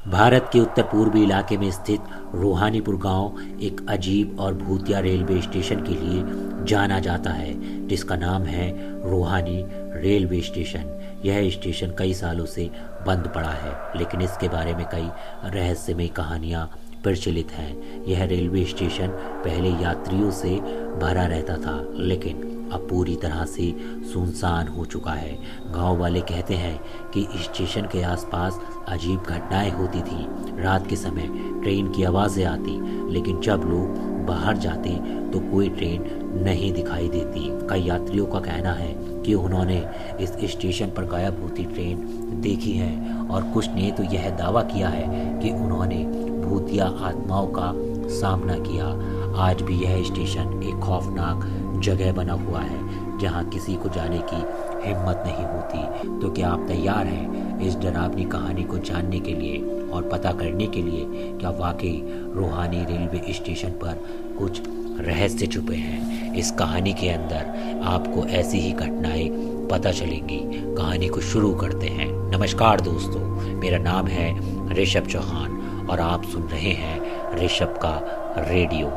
भारत के उत्तर पूर्वी इलाके में स्थित रोहानीपुर गांव एक अजीब और भूतिया रेलवे स्टेशन के लिए जाना जाता है, जिसका नाम है रोहानी रेलवे स्टेशन। यह स्टेशन कई सालों से बंद पड़ा है, लेकिन इसके बारे में कई रहस्यमय कहानियां प्रचलित हैं। यह रेलवे स्टेशन पहले यात्रियों से भरा रहता था, लेकिन अब पूरी तरह से सुनसान हो चुका है। गांव वाले कहते हैं कि स्टेशन के आसपास अजीब घटनाएं होती थी। रात के समय ट्रेन की आवाज़ें आती, लेकिन जब लोग बाहर जाते तो कोई ट्रेन नहीं दिखाई देती। कई यात्रियों का कहना है कि उन्होंने इस स्टेशन पर गायब होती ट्रेन देखी है, और कुछ ने तो यह दावा किया है कि उन्होंने भूतिया आत्माओं का सामना किया। आज भी यह स्टेशन एक खौफनाक जगह बना हुआ है, जहां किसी को जाने की हिम्मत नहीं होती। तो क्या आप तैयार हैं इस डरावनी कहानी को जानने के लिए और पता करने के लिए क्या वाकई रोहानी रेलवे स्टेशन पर कुछ रहस्य छुपे हैं? इस कहानी के अंदर आपको ऐसी ही घटनाएं पता चलेंगी। कहानी को शुरू करते हैं। नमस्कार दोस्तों, मेरा नाम है ऋषभ चौहान और आप सुन रहे हैं ऋषभ का रेडियो।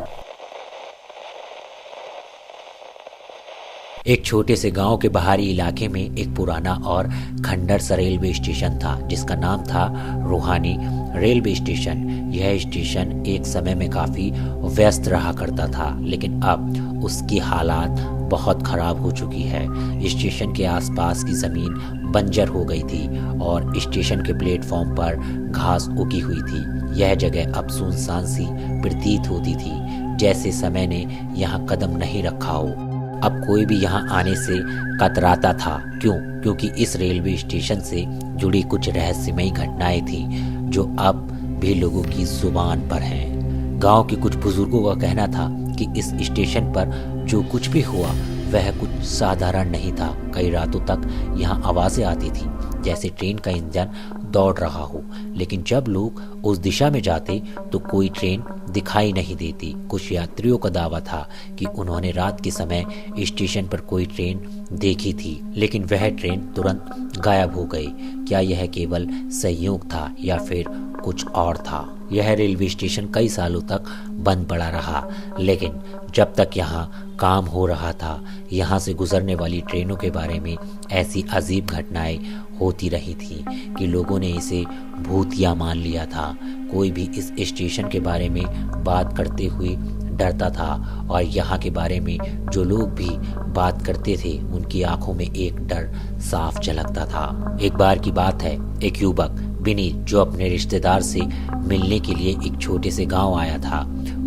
एक छोटे से गांव के बाहरी इलाके में एक पुराना और खंडर सा रेलवे स्टेशन था, जिसका नाम था रोहानी रेलवे स्टेशन। यह स्टेशन एक समय में काफ़ी व्यस्त रहा करता था, लेकिन अब उसकी हालात बहुत ख़राब हो चुकी है। स्टेशन के आसपास की ज़मीन बंजर हो गई थी और स्टेशन के प्लेटफॉर्म पर घास उगी हुई थी। यह जगह अब सुनसान सी प्रतीत होती थी, जैसे समय ने यहाँ कदम नहीं रखा हो। अब कोई भी यहाँ आने से कतराता था। क्योंकि इस रेलवे स्टेशन से जुड़ी कुछ रहस्यमयी घटनाएं थी जो अब भी लोगों की जुबान पर हैं। गांव के कुछ बुजुर्गों का कहना था कि इस स्टेशन पर जो कुछ भी हुआ वह कुछ साधारण नहीं था। कई रातों तक यहाँ आवाज़ें आती थी, जैसे ट्रेन का इंजन दौड़ रहा हो, लेकिन जब लोग उस दिशा में जाते तो कोई ट्रेन दिखाई नहीं देती। कुछ यात्रियों का दावा था कि उन्होंने रात के समय स्टेशन पर कोई ट्रेन देखी थी, लेकिन वह ट्रेन तुरंत गायब हो गई। क्या यह केवल संयोग था या फिर कुछ और था? यह रेलवे स्टेशन कई सालों तक बंद पड़ा रहा, लेकिन जब तक यहाँ काम हो रहा था, यहाँ से गुजरने वाली ट्रेनों के बारे में ऐसी अजीब घटनाएं होती रही थी कि लोगों ने इसे भूतिया मान लिया था। कोई भी इस स्टेशन के बारे में बात करते हुए डरता था, और यहाँ के बारे में जो लोग भी बात करते थे उनकी आंखों में एक डर साफ झलकता था। एक बार की बात है, एक युवक विनीत जो अपने रिश्तेदार से मिलने के लिए एक छोटे से गांव आया था,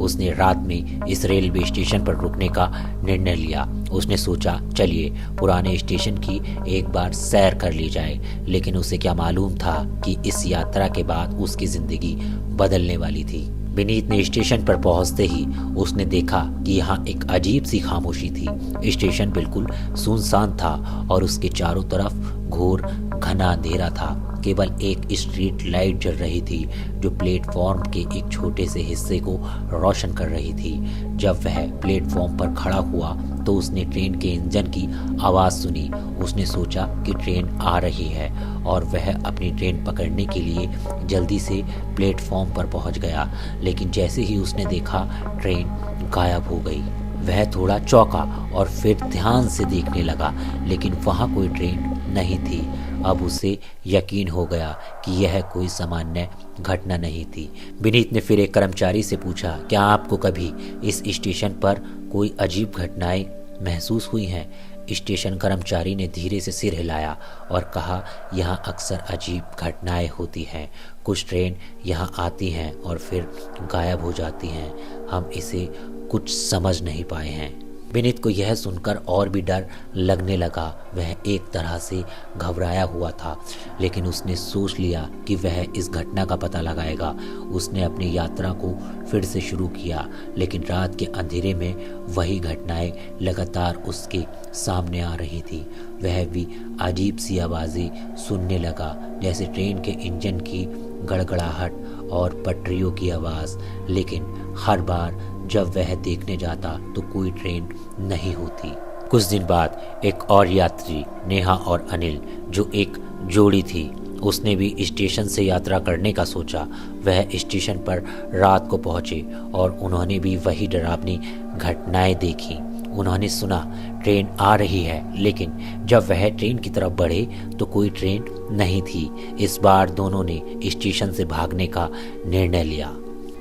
उसने रात में इस रेलवे स्टेशन पर रुकने का निर्णय लिया। उसने सोचा चलिए पुराने स्टेशन की एक बार सैर कर ली जाए, लेकिन उसे क्या मालूम था कि इस यात्रा के बाद उसकी जिंदगी बदलने वाली थी। विनीत ने स्टेशन पर पहुंचते ही उसने देखा कि यहाँ एक अजीब सी खामोशी थी। स्टेशन बिल्कुल सुनसान था और उसके चारों तरफ घोर घना अंधेरा था। केवल एक स्ट्रीट लाइट जल रही थी जो प्लेटफॉर्म के एक छोटे से हिस्से को रोशन कर रही थी। जब वह प्लेटफॉर्म पर खड़ा हुआ तो उसने ट्रेन के इंजन की आवाज़ सुनी। उसने सोचा कि ट्रेन आ रही है और वह अपनी ट्रेन पकड़ने के लिए जल्दी से प्लेटफॉर्म पर पहुंच गया, लेकिन जैसे ही उसने देखा ट्रेन गायब हो गई। वह थोड़ा चौंका और फिर ध्यान से देखने लगा, लेकिन वहाँ कोई ट्रेन नहीं थी। अब उसे यकीन हो गया कि यह कोई सामान्य घटना नहीं थी। विनीत ने फिर एक कर्मचारी से पूछा, क्या आपको कभी इस स्टेशन पर कोई अजीब घटनाएं महसूस हुई हैं? स्टेशन कर्मचारी ने धीरे से सिर हिलाया और कहा, यहाँ अक्सर अजीब घटनाएं होती हैं। कुछ ट्रेन यहाँ आती हैं और फिर गायब हो जाती हैं। हम इसे कुछ समझ नहीं पाए हैं। विनीत को यह सुनकर और भी डर लगने लगा। वह एक तरह से घबराया हुआ था, लेकिन उसने सोच लिया कि वह इस घटना का पता लगाएगा। उसने अपनी यात्रा को फिर से शुरू किया, लेकिन रात के अंधेरे में वही घटनाएं लगातार उसके सामने आ रही थी। वह भी अजीब सी आवाज़ें सुनने लगा, जैसे ट्रेन के इंजन की गड़गड़ाहट और पटरियों की आवाज़, लेकिन हर बार जब वह देखने जाता तो कोई ट्रेन नहीं होती। कुछ दिन बाद एक और यात्री नेहा और अनिल, जो एक जोड़ी थी, उसने भी स्टेशन से यात्रा करने का सोचा। वह स्टेशन पर रात को पहुंचे और उन्होंने भी वही डरावनी घटनाएं देखी। उन्होंने सुना ट्रेन आ रही है, लेकिन जब वह ट्रेन की तरफ बढ़े तो कोई ट्रेन नहीं थी। इस बार दोनों ने स्टेशन से भागने का निर्णय लिया।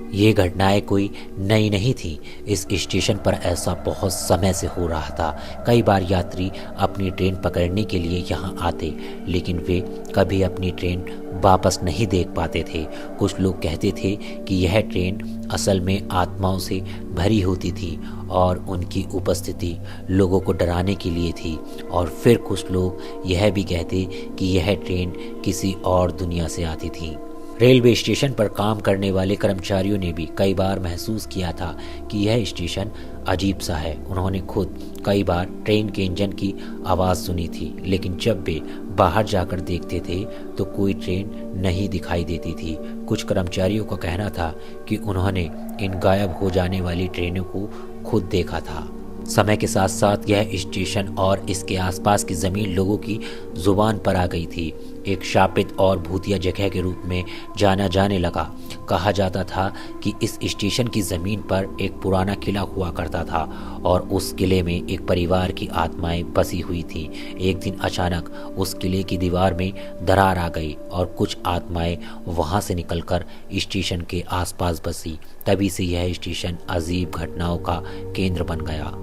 ये घटनाएं कोई नई नहीं थी। इस स्टेशन पर ऐसा बहुत समय से हो रहा था। कई बार यात्री अपनी ट्रेन पकड़ने के लिए यहाँ आते, लेकिन वे कभी अपनी ट्रेन वापस नहीं देख पाते थे। कुछ लोग कहते थे कि यह ट्रेन असल में आत्माओं से भरी होती थी और उनकी उपस्थिति लोगों को डराने के लिए थी। और फिर कुछ लोग यह भी कहते कि यह ट्रेन किसी और दुनिया से आती थी। रेलवे स्टेशन पर काम करने वाले कर्मचारियों ने भी कई बार महसूस किया था कि यह स्टेशन अजीब सा है। उन्होंने खुद कई बार ट्रेन के इंजन की आवाज़ सुनी थी, लेकिन जब वे बाहर जाकर देखते थे तो कोई ट्रेन नहीं दिखाई देती थी। कुछ कर्मचारियों का कहना था कि उन्होंने इन गायब हो जाने वाली ट्रेनों को खुद देखा था। समय के साथ साथ यह स्टेशन और इसके आसपास की ज़मीन लोगों की जुबान पर आ गई थी। एक शापित और भूतिया जगह के रूप में जाना जाने लगा। कहा जाता था कि इस स्टेशन की ज़मीन पर एक पुराना किला हुआ करता था और उस किले में एक परिवार की आत्माएं बसी हुई थी। एक दिन अचानक उस किले की दीवार में दरार आ गई और कुछ आत्माएं वहां से निकलकर स्टेशन के आसपास बसी। तभी से यह स्टेशन अजीब घटनाओं का केंद्र बन गया।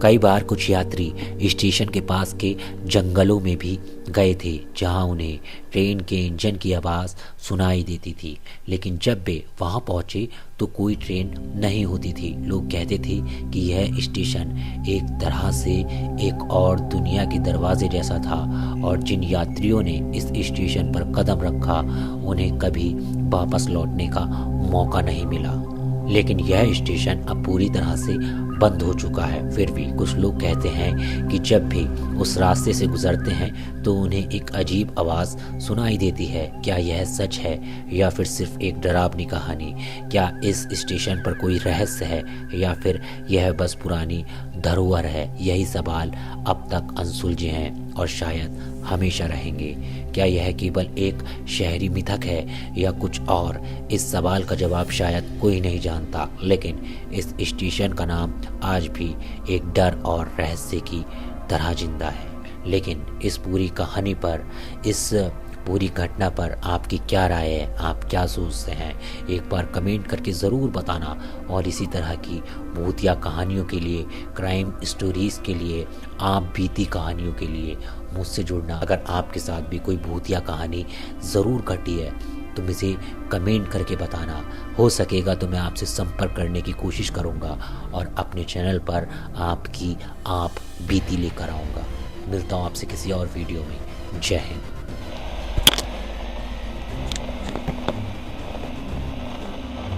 कई बार कुछ यात्री स्टेशन के पास के जंगलों में भी गए थे, जहां उन्हें ट्रेन के इंजन की आवाज़ सुनाई देती थी, लेकिन जब वे वहां पहुंचे तो कोई ट्रेन नहीं होती थी। लोग कहते थे कि यह स्टेशन एक तरह से एक और दुनिया के दरवाजे जैसा था और जिन यात्रियों ने इस स्टेशन पर कदम रखा उन्हें कभी वापस लौटने का मौका नहीं मिला। लेकिन यह स्टेशन अब पूरी तरह से बंद हो चुका है। फिर भी कुछ लोग कहते हैं कि जब भी उस रास्ते से गुजरते हैं तो उन्हें एक अजीब आवाज़ सुनाई देती है। क्या यह सच है या फिर सिर्फ एक डरावनी कहानी? क्या इस स्टेशन पर कोई रहस्य है या फिर यह बस पुरानी धरोहर है? यही सवाल अब तक अनसुलझे हैं और शायद हमेशा रहेंगे। क्या यह केवल एक शहरी मिथक है या कुछ और? इस सवाल का जवाब शायद कोई नहीं जानता, लेकिन इस स्टेशन का नाम आज भी एक डर और रहस्य की तरह जिंदा है। लेकिन इस पूरी कहानी पर, इस पूरी घटना पर आपकी क्या राय है? आप क्या सोचते हैं? एक बार कमेंट करके ज़रूर बताना। और इसी तरह की भूतिया कहानियों के लिए, क्राइम स्टोरीज़ के लिए, आप बीती कहानियों के लिए मुझसे जुड़ना। अगर आपके साथ भी कोई भूतिया कहानी ज़रूर घटी है तो मुझे कमेंट करके बताना। हो सकेगा तो मैं आपसे संपर्क करने की कोशिश करूँगा और अपने चैनल पर आपकी बीती लेकर आऊँगा। मिलता हूँ आपसे किसी और वीडियो में। जय हिंद।